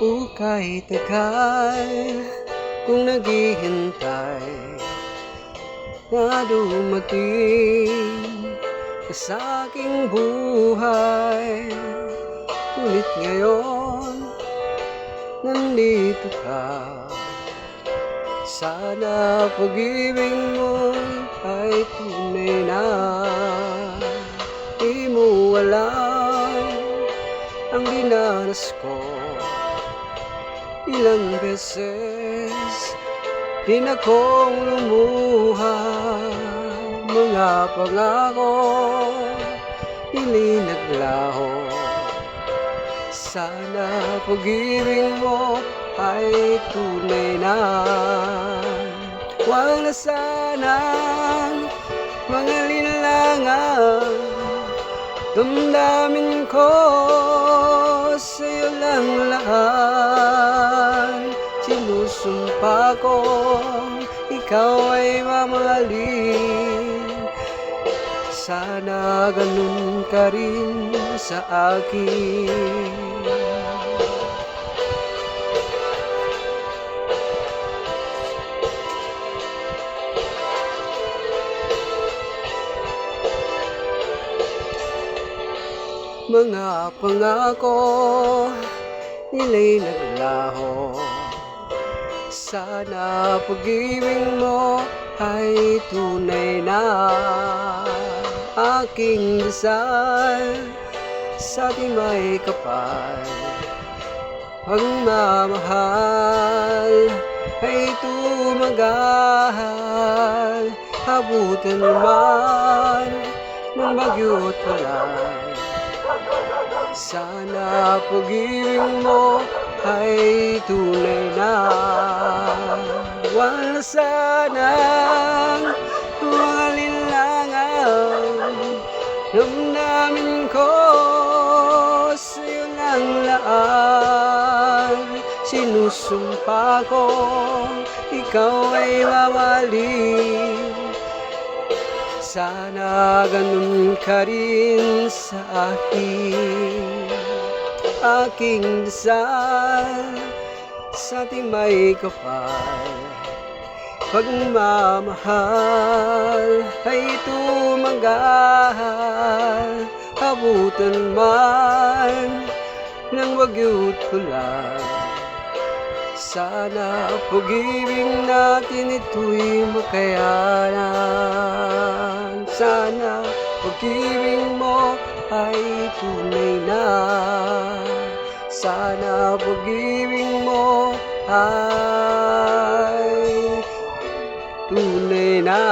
Kahit tagal kung naghihintay na dumating ka sa aking buhay, ngunit ngayon nandito ka. Sana pag-ibig mo ay tunay na, di mo alam ang dinanas ko. Ilang beses din akong lumuha, mga pangako ilinaglaho. Sana pag-ibig mo ay tunay na, wag na sanang mga linlangan. Damdamin ko sa'yo lang lahat. Sinusumpa ko ikaw ay mamahalin. Sana ganun ka rin sa akin. Mga pangako nila'y naglaho. Sana pag-ibig mo ay tunay na. Aking dasal sa ating may kapal, pagmamahal ay tumagal. Abutan man ng bagyo't ulan, sana pag-ibig mo ay tunay na. Wala sanang mga linlangan. Damdamin ko sa'yo lang laan. Sinusumpa ko ikaw ay mamahalin. Sana ganun ka rin sa akin. Aking dasal sa ating may kapal, pagmamahal ay tumagal. Abutan man ng bagyo't ulan, sana pag-ibig natin ito'y makayanan. Sana pag-ibig mo ay tunay na. Sana pag-ibig mo ay tunay na.